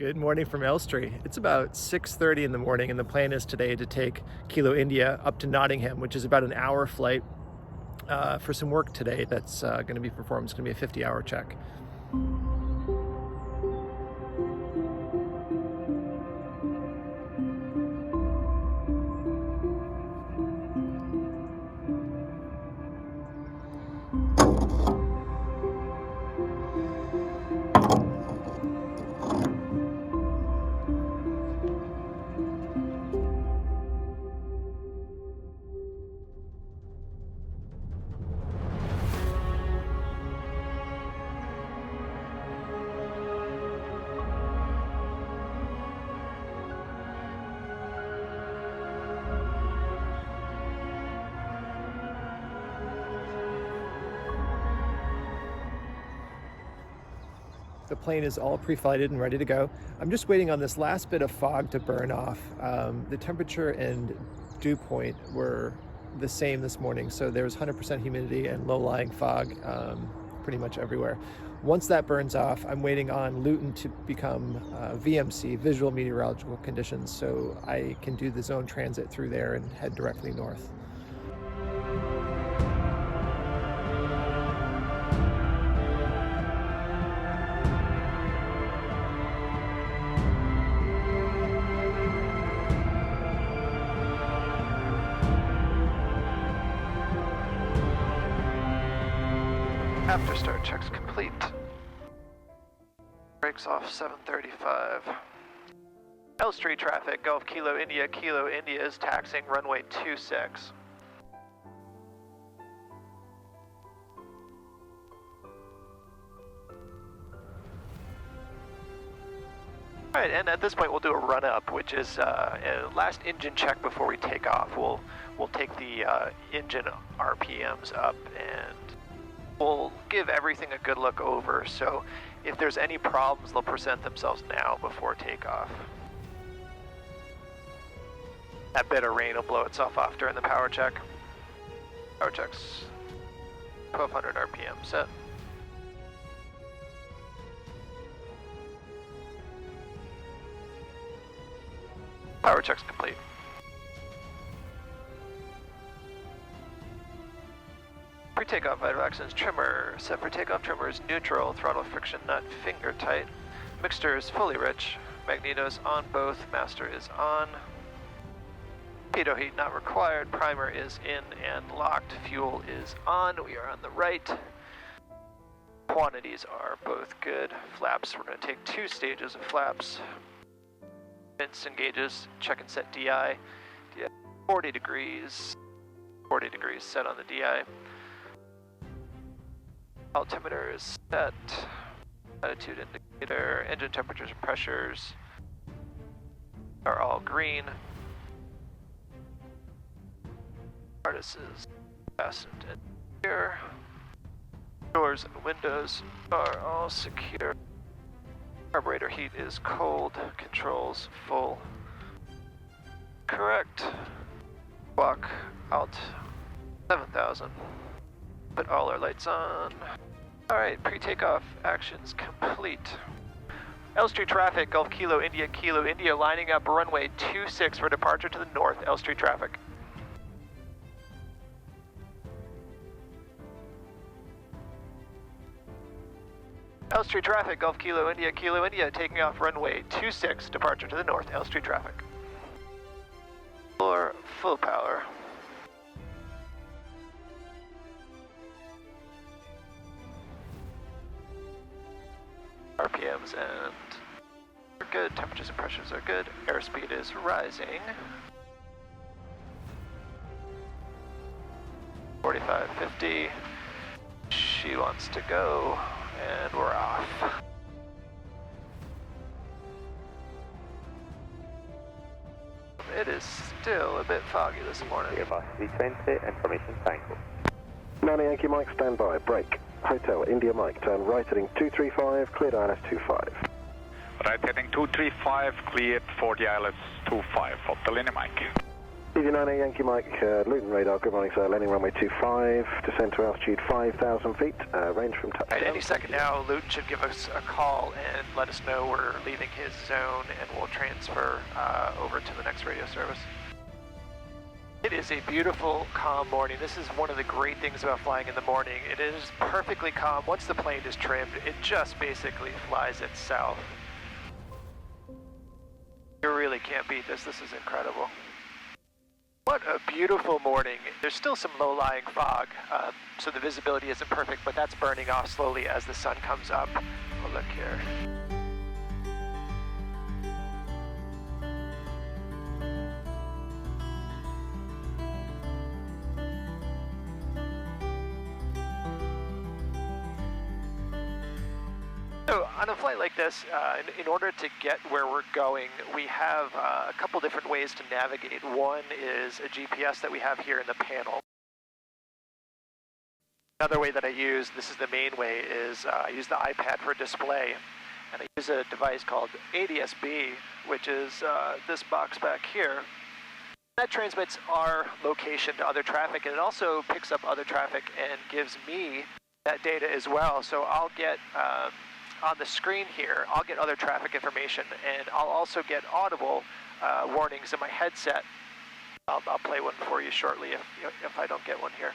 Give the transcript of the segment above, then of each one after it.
Good morning from Elstree. It's about 6:30 in the morning and the plan is today to take Kilo India up to Nottingham, which is about an hour flight for some work today that's going to be performed. It's going to be a 50-hour check. The plane is all pre-flighted and ready to go. I'm just waiting on this last bit of fog to burn off. The temperature and dew point were the same this morning, so there was 100% humidity and low-lying fog pretty much everywhere. Once that burns off, I'm waiting on Luton to become VMC, visual meteorological conditions, so I can do the zone transit through there and head directly north. After start checks complete. Brakes off 7:35. Elstree traffic, Gulf Kilo India is taxiing runway 26. Alright, and at this point we'll do a run up, which is a last engine check before we take off. We'll take the engine RPMs up and we'll give everything a good look over, so if there's any problems, they'll present themselves now before takeoff. That bit of rain will blow itself off during the power check. Power check's 1200 RPM set. Power check's complete. Pre-takeoff vital actions, trimmer set for takeoff, trimmer is neutral, throttle friction nut finger tight, mixture is fully rich, magnetos on both, master is on, pitot heat not required, primer is in and locked, fuel is on, we are on the right, quantities are both good, flaps, we're going to take 2 stages of flaps, vents and gauges, check and set DI, 40 degrees set on the DI. Altimeter is set, attitude indicator, engine temperatures and pressures are all green. Harness is fastened and secure. Doors and windows are all secure. Carburetor heat is cold, controls full. Correct. Clock out 7,000. Put all our lights on. Alright, pre-takeoff actions complete. Elstree traffic, Gulf Kilo India lining up runway 26 for departure to the north, Elstree traffic. Elstree traffic, Gulf Kilo India taking off runway 26, departure to the north, Elstree traffic. Floor full power. RPMs and are good, temperatures and pressures are good, airspeed is rising. 4550, she wants to go, and we're off. It is still a bit foggy this morning. V20, information tango. 9 Yankee Mike, stand by, brake. Hotel, India Mike, turn right heading 235, cleared ILS 25. Right heading 235, cleared for the ILS 25, Hotel India Mike. EG9A Yankee Mike, Luton radar, good morning sir, landing runway 25, descend to altitude 5,000 feet, range from touchdown. Right, any second now, Luton should give us a call and let us know we're leaving his zone, and we'll transfer over to the next radio service. It is a beautiful, calm morning. This is one of the great things about flying in the morning. It is perfectly calm. Once the plane is trimmed, it just basically flies itself. You really can't beat this. This is incredible. What a beautiful morning. There's still some low-lying fog, so the visibility isn't perfect, but that's burning off slowly as the sun comes up. Oh, look here. So on a flight like this, in order to get where we're going, we have a couple different ways to navigate. One is a GPS that we have here in the panel. Another way that I use, this is the main way, is I use the iPad for display, and I use a device called ADS-B, which is this box back here. That transmits our location to other traffic, and it also picks up other traffic and gives me that data as well. So I'll get on the screen here, I'll get other traffic information, and I'll also get audible warnings in my headset. I'll play one for you shortly if I don't get one here.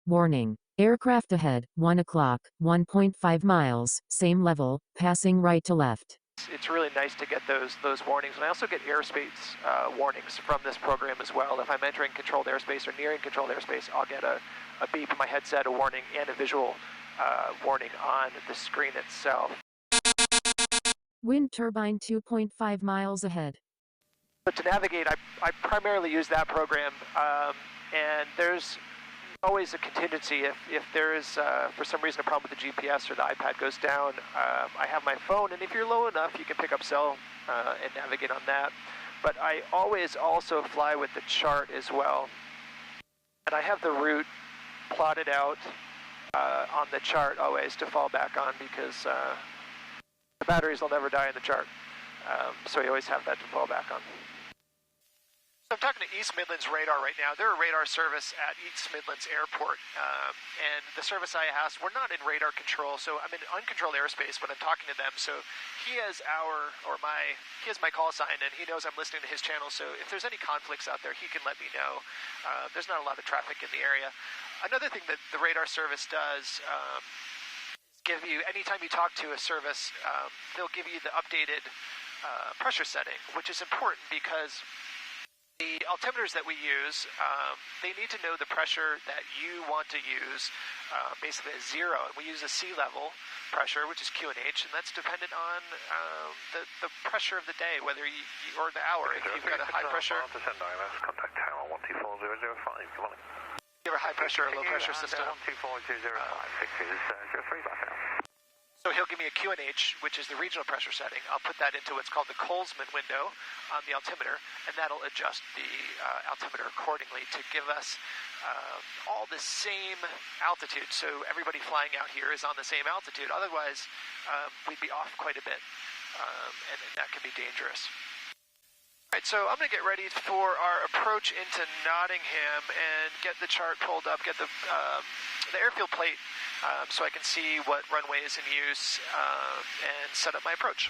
Warning. Aircraft ahead, 1 o'clock, 1.5 miles, same level, passing right to left. It's really nice to get those warnings, and I also get airspace warnings from this program as well. If I'm entering controlled airspace or nearing controlled airspace, I'll get a beep in my headset, a warning, and a visual warning on the screen itself. Wind turbine 2.5 miles ahead. But to navigate, I primarily use that program, and there's always a contingency if there is, for some reason, a problem with the GPS or the iPad goes down. I have my phone, and if you're low enough, you can pick up cell and navigate on that. But I always also fly with the chart as well, and I have the route plotted out on the chart always to fall back on, because the batteries will never die in the chart. So you always have that to fall back on. So I'm talking to East Midlands Radar right now. They're a radar service at East Midlands Airport. And the service I asked, we're not in radar control, so I'm in uncontrolled airspace when I'm talking to them. So he has my call sign, and he knows I'm listening to his channel. So if there's any conflicts out there, he can let me know. There's not a lot of traffic in the area. Another thing that the radar service does is give you, anytime you talk to a service, they'll give you the updated pressure setting, which is important because the altimeters that we use, they need to know the pressure that you want to use, basically at zero. And we use a sea level pressure, which is QNH, and that's dependent on the pressure of the day, whether or the hour. If you've got a high pressure, Contact tower 124.005. Good morning. you have a high pressure or low pressure system. 124.205. 6 is 03 back now. So he'll give me a QNH, which is the regional pressure setting. I'll put that into what's called the Colesman window on the altimeter, and that'll adjust the altimeter accordingly to give us all the same altitude. So everybody flying out here is on the same altitude. Otherwise, we'd be off quite a bit, and that can be dangerous. All right, so I'm going to get ready for our approach into Nottingham and get the chart pulled up, get the airfield plate so I can see what runway is in use and set up my approach.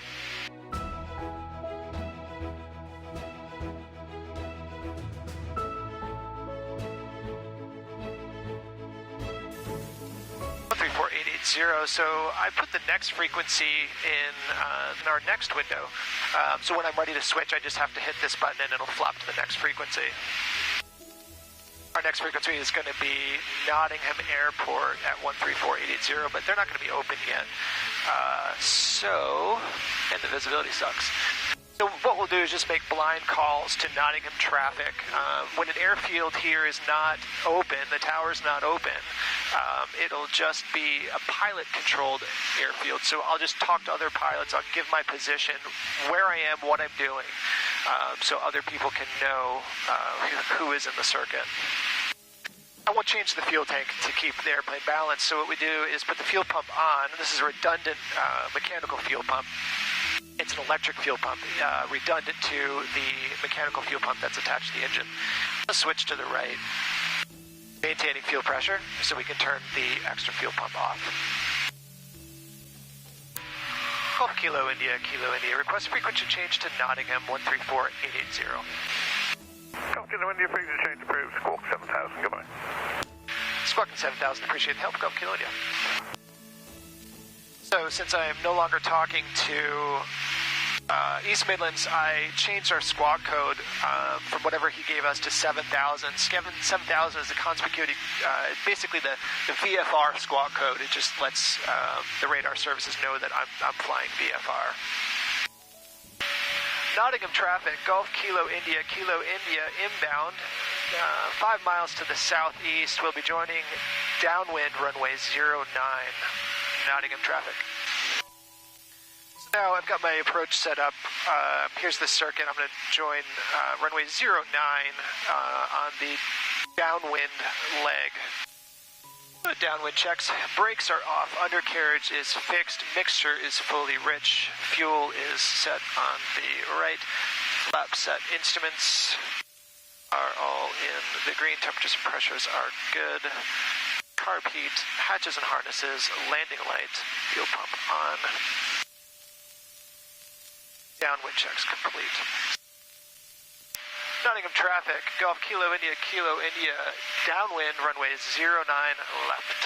So I put the next frequency in our next window. So when I'm ready to switch, I just have to hit this button and it'll flop to the next frequency. Our next frequency is going to be Nottingham Airport at 134.880, but they're not going to be open yet. And the visibility sucks. So what we'll do is just make blind calls to Nottingham traffic. When an airfield here is not open, the tower's not open, it'll just be a pilot-controlled airfield. So I'll just talk to other pilots. I'll give my position, where I am, what I'm doing, so other people can know who is in the circuit. I won't change the fuel tank to keep the airplane balanced. So what we do is put the fuel pump on. This is a redundant mechanical fuel pump. It's an electric fuel pump, redundant to the mechanical fuel pump that's attached to the engine. Let's switch to the right, maintaining fuel pressure so we can turn the extra fuel pump off. Golf Kilo India, request frequency change to Nottingham 134880. Golf Kilo India, frequency change approved. Squawk 7000, goodbye. Squawking 7000, appreciate the help. Golf Kilo India. So since I am no longer talking to East Midlands, I changed our squawk code from whatever he gave us to 7000. 7000 is the conspicuity, basically the VFR squawk code. It just lets the radar services know that I'm flying VFR. Nottingham traffic, Golf Kilo India inbound, 5 miles to the southeast. We'll be joining downwind runway 09, Nottingham traffic. Now I've got my approach set up. Here's the circuit. I'm going to join runway 09 on the downwind leg. Downwind checks. Brakes are off. Undercarriage is fixed. Mixture is fully rich. Fuel is set on the right. Flap set. Instruments are all in the green. Temperatures and pressures are good. Carb heat. Hatches and harnesses. Landing light. Fuel pump on. Downwind checks complete. Nottingham traffic, Golf Kilo India, downwind runway 09 left.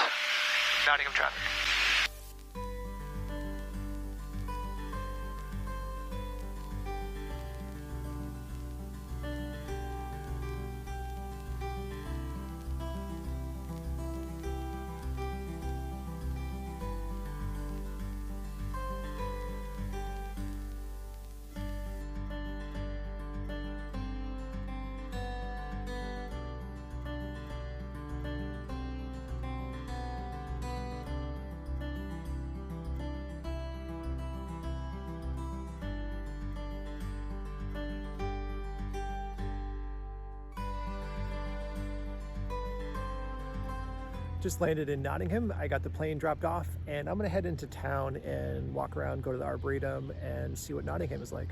Nottingham traffic. Just landed in Nottingham. I got the plane dropped off and I'm gonna head into town and walk around, go to the Arboretum and see what Nottingham is like.